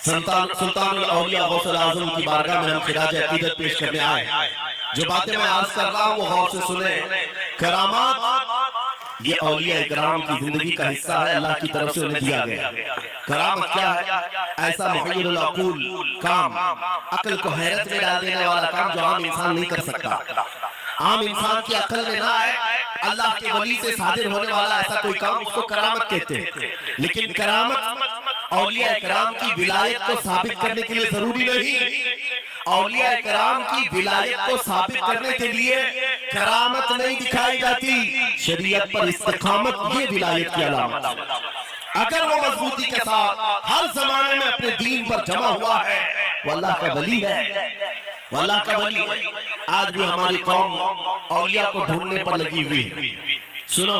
سلطان الاولیاء غوث الاعظم کی بارگاہ میں ہم خراج عقیدت پیش کرنے آئے. جو باتیں میں عرض کر رہا ہوں وہ غور سے سنیں. کرامات یہ اولیاء اکرام کی زندگی کا حصہ ہے، اللہ کی طرف سے انہیں دیا گیا. کرامت کیا ہے؟ ایسا محیر العقول کام، عقل کو حیرت میں ڈال دینے والا کام جو عام انسان نہیں کر سکتا. عام انسان کی عقل میں نہ آئے اللہ کے ولی سے صادر ہونے والا ایسا کوئی کام، اس کو کرامت کہتے ہیں. لیکن کرامت اولیاء اکرام کی ولایت کو ثابت کرنے کے لیے ضروری نہیں. اولیاء اکرام کی ولایت کو ثابت کرنے کے لیے کرامت نہیں دکھائی جاتی، شریعت پر استقامت یہ ولایت کی علامت. اگر وہ مضبوطی کے ساتھ ہر زمانے میں اپنے دین پر جمع ہوا ہے وہ اللہ کا ولی ہے، وہ اللہ کا ولی ہے. آج بھی ہماری قوم اولیاء کو ڈھونڈنے پر لگی ہوئی ہے. سنو،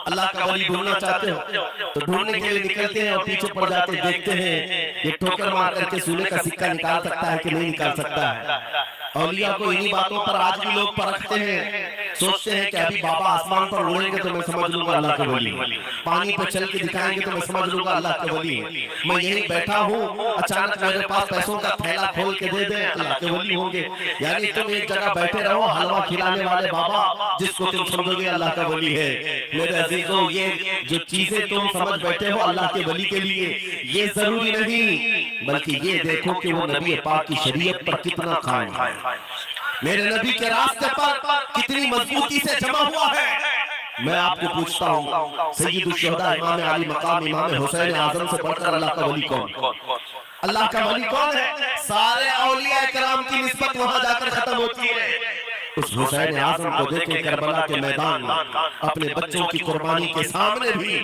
اللہ کا ولی ڈھونڈنا چاہتے ہو تو ڈھونڈنے کے لیے نکلتے ہیں اور پیچھے پڑ جاتے دیکھتے ہیں یہ ٹھوکر مار کر کے سونے کا سکہ نکال سکتا ہے کہ نہیں نکال سکتا ہے. اولیاء کو انہی باتوں پر آج بھی لوگ پرکھتے ہیں، سوچتے ہیں کہ ابھی بابا آسمان پر اڑیں گے تو میں سمجھ لوں گا اللہ کا ولی ہے، پانی پہ چل کے دکھائیں گے تو میں سمجھ لوں گا اللہ کا ولی ہے. میں یہی بیٹھا ہوں، اچانک میرے پاس پیسوں کا تھیلا کھول کے دے دیں، اللہ کے ولی ہوں گے. یعنی تم ایک جگہ بیٹھے رہو، حلوہ کھلانے والے بابا جس کو تم سمجھو گے اللہ کا ولی ہے. میرے عزیزوں، یہ جو چیزیں تم سمجھ بیٹھے ہو اللہ کے ولی کے لیے، یہ ضروری نہیں، بلکہ یہ دیکھو کہ وہ نبی پاک کی شریعت پر کتنا قائم ہے، میرے نبی کے راستے پر کتنی مضبوطی سے جمع ہوا ہے. میں آپ کو پوچھتا ہوں، سید الشہداء امام علی مقام امام حسین اعظم سے بڑھ کر اللہ کا ولی کون؟ اللہ کا ولی کون ہے؟ سارے اولیاء کرام کی نسبت وہاں جا کر ختم ہوتی ہے. اس حسین اعظم کو دیکھیں کربلا کے میدان میں اپنے بچوں کی قربانی کے سامنے بھی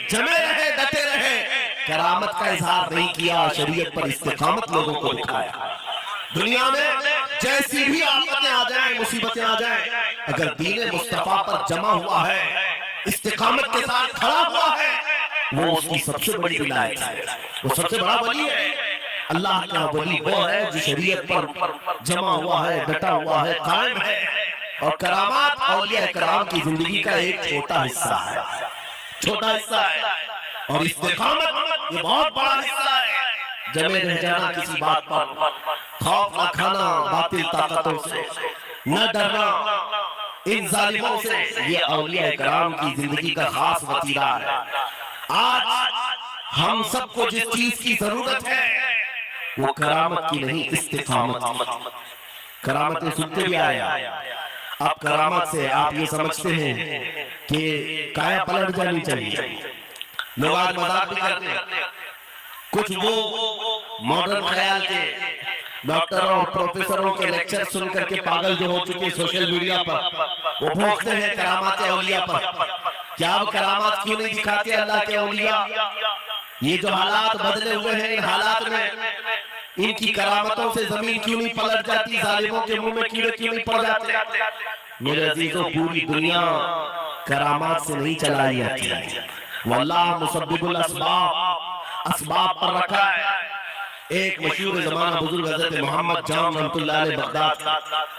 جمے رہے، ڈٹے رہے، کرامت کا اظہار نہیں کیا، شریعت پر استقامت لوگوں کو دکھایا. دنیا میں جیسی بھی آفتیں آ جائیں، مصیبتیں آ جائیں، اگر دین مصطفیٰ پر جمع ہوا ہے، استقامت کے ساتھ کھڑا ہوا ہے، وہ اس کی سب سے بڑی ولایت ہے، وہ سب سے بڑا ولی ہے. اللہ کا ولی وہ ہے جو شریعت پر جمع ہوا ہے، ڈٹا ہوا ہے، قائم ہے. اور کرامات اولیاء کرام کی زندگی کا ایک چھوٹا حصہ ہے، چھوٹا حصہ ہے. اور استقامت یہ بہت بڑا حصہ ہے. جمے رہ جانا کسی بات پر، خوف نہ کھانا باطل طاقتوں سے، نہ ڈرنا ان ظالموں سے، یہ اولیاء کرام کی زندگی کا خاص وسیلہ ہے. آج ہم سب کو جس چیز کی ضرورت ہے وہ کرامت کی نہیں، استقامت. کرامتیں سنتے بھی آیا، اب کرامت سے آپ یہ سمجھتے ہیں کہ کایا پلٹ جانی چاہیے. لوگ آج مذاق بھی کرتے ہیں، کچھ وہ ماڈرن خیال کے ڈاکٹر اور پروفیسروں کے لیکچر سن کر کے پاگل جو ہو چکے سوشل میڈیا پر، وہ بھوکتے ہیں کرامات اولیاء پر. کیا وہ کرامات کیوں نہیں دکھاتے اللہ کے اولیاء؟ یہ جو حالات بدلے ہوئے ہیں، ان حالات میں ان کی کرامتوں سے زمین کیوں نہیں پلٹ جاتی، ظالموں کے منہ میں کیڑے کیوں نہیں پڑ جاتے؟ میرے عزیزوں، پوری دنیا کرامات سے نہیں چلائی جاتی ہے، واللہ مسبب الاسباب، اسباب پر رکھا ہے. ایک مشہور زمانہ بزرگ حضرت محمد جام رحمۃ اللہ علیہ بغداد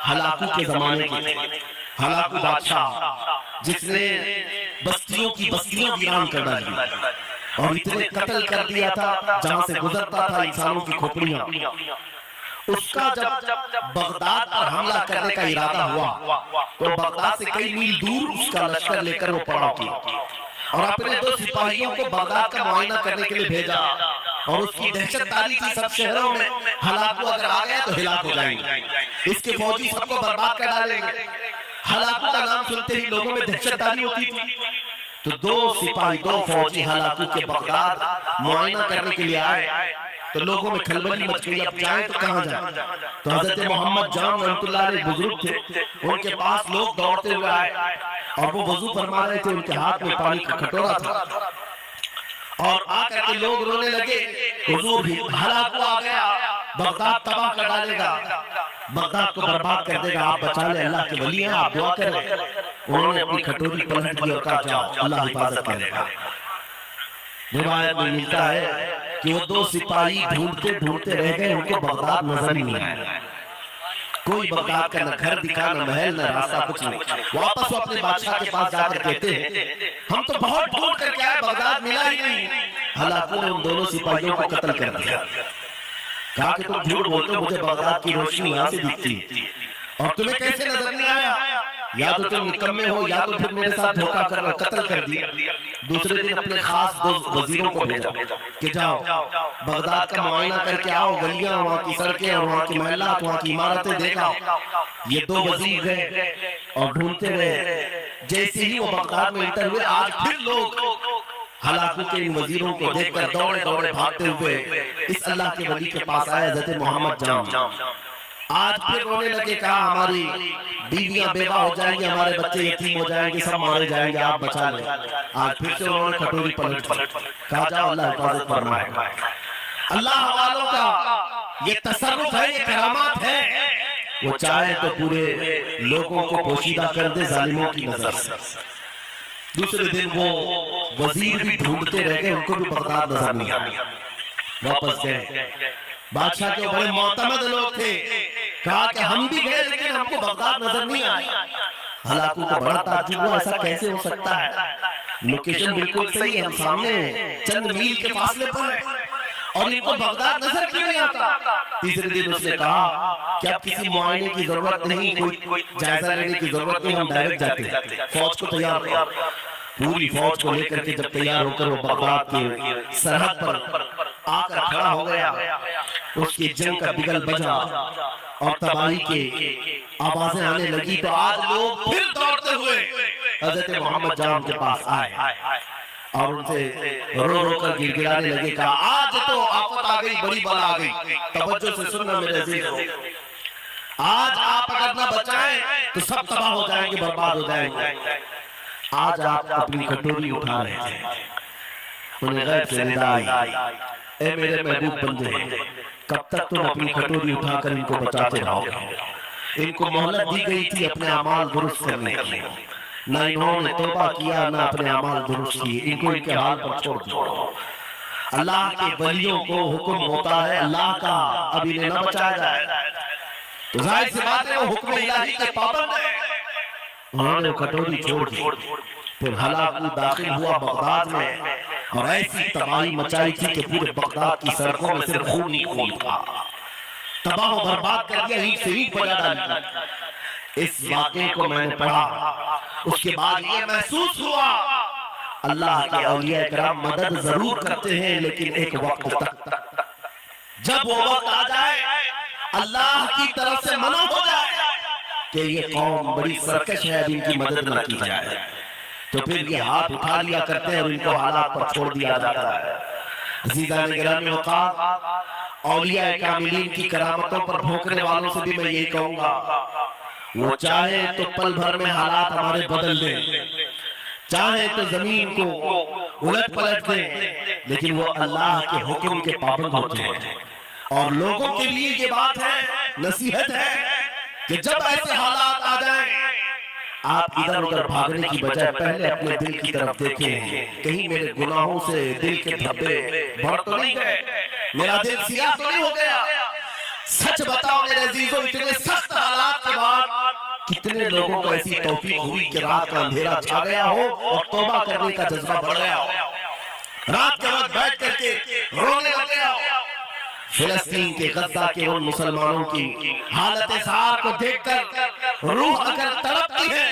ہلاکو کے زمانے کی تھے. ہلاکو بادشاہ جس نے بستیوں کی بستیوں ویران کر ڈالی اور اتنے قتل کر دیا تھا جہاں سے گزرتا تھا انسانوں کی کھوپڑیاں. اس کا جب بغداد پر حملہ کرنے کا ارادہ ہوا تو بغداد سے کئی میل دور اس کا لشکر لے کر وہ پڑاؤ کیا اور اپنے 2 سپاہیوں کو بغداد کا معائنہ کرنے کے لیے بھیجا. اور اس کی دہشت داری تھی سب شہروں میں، ہلاکو اگر آ گیا تو ہلاک ہو جائیں گے، اس کے فوجی سب کو برباد کر ڈالیں گے. ہلاکو کا نام سنتے ہی لوگوں میں دہشت داری ہوتی تھی. تو 2 سپاہی 2 فوجی ہلاکو کے بغداد معائنہ کرنے کے لیے آئے تو لوگوں میں کھلبلی مچ گئی، اب جائیں تو کہاں جائیں؟ تو حضرت محمد جام رحمۃ اللہ علیہ بزرگ تھے، ان کے پاس لوگ دوڑتے ہوئے آئے اور وہ وضو فرما رہے تھے، ان کے ہاتھ میں پانی کا کٹورا تھا اور آ کر کے لوگ رونے لگے، حضور بھی ہلاکو آ گیا، بغداد تباہ کر ڈالے گا، بغداد کو برباد کر دے گا، آپ بچا لیں، اللہ کے ولی ہیں، آپ دعا کریں. انہوں نے اپنی کھٹوری پلٹ دی اور کہا جاؤ اللہ حفاظت کرے گا. روایت میں ملتا ہے کہ وہ 2 سپاہی ڈھونڈتے ڈھونڈتے رہ گئے، ان کو بغداد نظر ہی نہیں آیا. کوئی بغداد کا نہ گھر دکھا، نہ محل، نہ راستہ، کچھ نہیں. واپس وہ اپنے بادشاہ کے پاس جا کر کہتے ہیں ہم تو بہت ڈھونڈ کر کے آئے، بغداد ملا ہی نہیں. ہلاکو نے ان دونوں سپاہیوں کو قتل کر دیا. کہا کہ تم جھوٹ بولتے ہو، مجھے بغداد کی روشنی یہاں سے دکھتی اور تمہیں کیسے نظر نہیں آیا؟ یا تو تم نکمے ہو یا تو پھر میرے ساتھ دھوکہ کر قتل کر دیا۔ دوسرے دن اپنے خاص دو وزیروں کو بھیجا کہ جاؤ بغداد کا معائنہ کر کے آؤ، گلیاں، وہاں کی سڑکیں اور وہاں کی محلات، وہاں کی عمارتیں دیکھا۔ یہ دو وزیر گئے اور ڈھونڈتے رہے، جیسے ہی وہ بغداد میں انٹر ہوئے، آج پھر لوگ ہلاکو کے ان وزیروں کو دیکھ کر دوڑے دوڑے بھاگتے ہوئے اس اللہ کے ولی کے پاس آئے، حضرت محمد جام۔ آج پھر رونے لگے، کہا ہماری بیویاں بیوہ ہو جائیں گی، ہمارے بچے یتیم ہو جائیں گے، سب مارے جائیں گے، آپ بچا لیں۔ آج پھر سے انہوں نے کٹوری پلٹ کہا جاؤ اللہ حفاظت فرمائے۔ اللہ والوں کا یہ تصرف ہے، یہ کرامات ہے، وہ چاہے تو پورے لوگوں کو پوشیدہ کر دے ظالموں کی نظر سے۔ دوسرے دن وہ وزیر بھی ڈھونڈتے رہ گئے، ان کو بھی بغداد نظر نہیں آیا، واپس گئے۔ بادشاہ کے بڑے معتمد لوگ تھے، کہا کہ ہم بھی گئے لیکن ہم کو بغداد نظر نہیں آیا۔ ہلاکو کو بڑا تعجب ہوا، ایسا کیسے ہو سکتا ہے؟ لوکیشن بالکل صحیح ہے، ہم سامنے چند میل کے فاصلے پر ہیں اور ان کو بغداد نظر کیوں نہیں آتا؟ تیسرے دن اس نے کہا کہ اب کسی معائنے کی ضرورت نہیں، کوئی جائزہ لینے کی ضرورت نہیں، ہم ڈائریکٹ جاتے ہیں، فوج کو تیار کرو۔ پوری فوج کو لے کر کے جب تیار ہو کر وہ بغداد کے سرحد پر آ کر کھڑا ہو گیا، اس کی جنگ کا بگل بجا اور تباہی کے آوازیں آنے لگی، تو آج لوگ پھر دوڑتے ہوئے حضرت محمد جام کے پاس آئے اور ان سے رو رو کر گڑگڑانے لگے، کہا آج تو آفت آ گئی، بڑی بلا آ گئی، توجہ سے سننا میرے عزیزو، آج آپ اگر نہ بچائیں تو سب تباہ ہو جائیں گے، برباد ہو جائیں گے۔ آج آپ اپنی کٹوری اٹھا رہے تھے، انہیں غیب سے ندا آئی، اے میرے محبوب بندے، کب تک تم اپنی کٹوری اٹھا کر ان کو بچاتے رہو گے؟ ان کو مہلت دی گئی تھی اپنے اعمال درست کرنے کے لیے، نہ انہوں نے توبہ کیا نہ اپنے اعمال درست کیے، ان کو ان کے حال پر چھوڑ دو۔ اللہ کے ولیوں کو حکم ہوتا ہے اللہ کا، اب انہیں نہ بچایا جائے، تو ظاہر سی بات ہے وہ حکم الہی کے پابند ہے۔ انہوں نے کٹوری چھوڑ دی، پھر ہلاکو داخل ہوا بغداد میں اور ایسی تباہی مچائی تھی کہ پورے بغداد کی سڑکوں میں صرف خون ہی خون تھا، تباہ و برباد کر دیا، اینٹ سے اینٹ بجا ڈالی۔ اس واقعے کو میں نے پڑھا، اس کے بعد یہ محسوس ہوا اللہ کے اولیاء کرام مدد ضرور کرتے ہیں لیکن ایک وقت تک، جب وہ وقت آ جائے اللہ کی طرف سے منع ہو جائے کہ یہ قوم بڑی سرکش ہے، اب ان کی مدد نہ کی جائے، تو پھر یہ ہاتھ اٹھا لیا کرتے ہیں اور ان کو حالات پر چھوڑ دیا جاتا ہے۔ عزیزان گرامی اوقات، اولیاء کاملین کی کرامتوں پر بھونکنے والوں سے بھی میں یہی کہوں گا، وہ چاہے تو پل بھر میں حالات ہمارے بدل دیں، چاہے تو زمین کو الٹ پلٹ دیں، لیکن وہ اللہ کے حکم کے پابند ہوتے ہیں۔ اور لوگوں کے لیے یہ بات ہے، نصیحت ہے کہ جب ایسے حالات آ جائیں آپ ادھر ادھر بھاگنے کی بجائے پہلے اپنے دل کی طرف دیکھیں، کہیں میرے گناہوں سے دل کے دھبے بڑھ تو نہیں گئے، میرا دل سیاہ تو نہیں ہو گیا۔ سچ بتاؤ میرے عزیزو، اتنے سخت حالات کے بعد کتنے لوگوں کو ایسی توفیق ہوئی کہ رات کا اندھیرا چھا گیا ہو اور توبہ کرنے کا جذبہ بڑھ گیا ہو، رات کے وقت بیٹھ کر کے رونے لگ گیا ہو۔ فلسطین کے غزہ کے ان مسلمانوں کی حالت سار کو دیکھ کر روح اگر تڑپتی ہے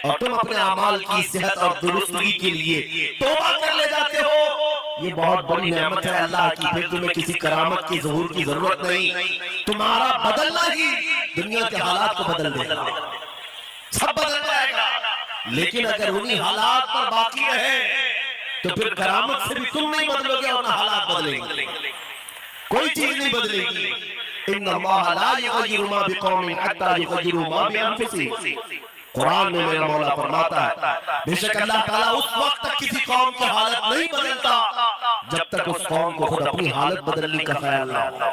اور تم اپنے اعمال کی صحت اور درستگی کے لیے توبہ کر لے جاتے ہو، یہ بہت بڑی نعمت ہے اللہ کی، پھر تمہیں کسی کرامت کی ظہور کی ضرورت نہیں، تمہارا بدلنا ہی دنیا کے حالات کو بدل دے گا، سب بدل جائے گا۔ لیکن اگر انہی حالات پر باقی رہے تو پھر کرامت سے بھی تم نہیں بدلو گے اور نہ حالات بدلیں گے، کوئی چیز نہیں بدلے گی۔ ان اللہ لا یغیر ما بقوم حتی یغیروا ما بانفسہم، قرآن میں میرا مولا فرماتا ہے بے شک اللہ تعالیٰ اس وقت تک کسی قوم کی حالت نہیں بدلتا جب تک اس قوم کو خود اپنی حالت بدلنے کا خیال نہ ہو۔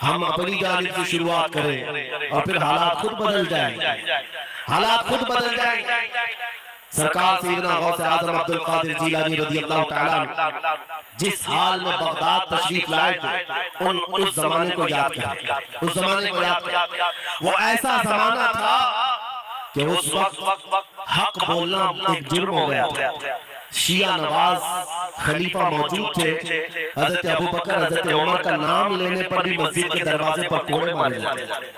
ہم اپنی جانب سے شروعات کریں اور پھر حالات خود بدل جائیں، حالات خود بدل جائیں۔ سرکار سیدنا غوث اعظم عبد القادر جیلانی رضی اللہ تعالیٰ عنہ جس حال میں بغداد تشریف لائے تھے اس زمانے کو یاد کریں، اس زمانے کو یاد کریں۔ وہ ایسا زمانہ تھا کہ اس وقت حق بولنا ایک جرم ہو گیا تھا، شیعہ نواز خلیفہ موجود تھے، حضرت ابو بکر حضرت عمر کا نام لینے پر بھی مسجد کے دروازے پر کوڑے مارے جاتے تھے۔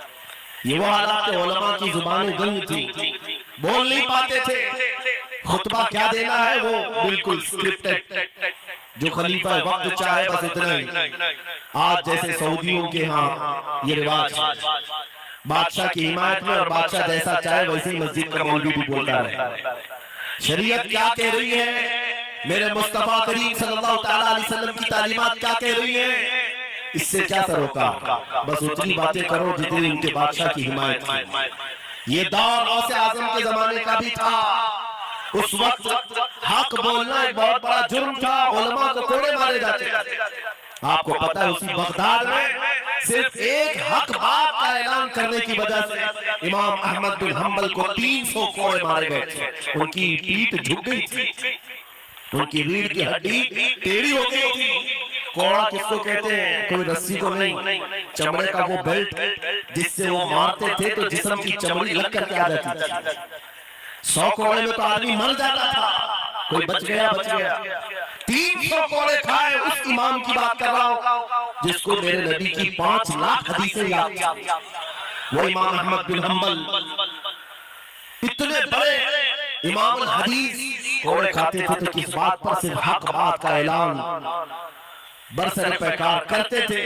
یہ وہ حالات علماء کی زبانیں گنگ تھی، بول نہیں پاتے تھے، خطبہ کیا دینا ہے وہ بالکل سکرپٹڈ، جو خلیفہ وقت چاہے بس اتنا ہی۔ آج جیسے سعودیوں کے ہاں یہ رواج ہے، بادشاہ کی حمایت میں اور بادشاہ جیسا چاہے ویسے ہی مسجد کا مولوی بھی بولتا رہے۔ شریعت کیا کہہ رہی ہے، میرے مصطفیٰ کریم صلی اللہ تعالیٰ علیہ وسلم کی تعلیمات کیا کہہ رہی ہیں، اس سے کیا سروکا، بس اتنی باتیں کرو جتنی ان کے بادشاہ کی حمایت تھی۔ یہ دور غوث اعظم کے زمانے کا بھی تھا، اس وقت حق بولنا ایک بہت بڑا جرم تھا، علماء کو کوڑے مارے جاتے تھے۔ آپ کو پتہ ہے اسی بغداد میں صرف ایک حق بات کا اعلان کرنے کی وجہ سے امام احمد بن حنبل کو 300 کوڑے مارے گئے تھے، ان کی پیٹھ جھک گئی تھی، ان کی ریڑھ کی ہڈی ٹیڑھی ہو گئی تھی۔ کوڑا کس کو کہتے ہیں، کوئی رسی کو نہیں، چمڑے کا وہ بیلٹ جس سے وہ مارتے تھے تو جسم کی چمڑی لگ کر کے آ جاتی تھی۔ 100 کوڑے میں تو آدمی مر جاتا تھا، کوئی بچ گیا 300 کوڑے کھائے اس امام کی بات کر رہا ہوں جس کو میرے نبی کی 5 لاکھ حدیثیں یاد تھی۔ وہ امام احمد بن حنبل اتنے بڑے امام الحدیث کوڑے کھاتے تھے تو کس بات پر، صرف حق بات کا اعلان برسر پیکار کرتے تھے۔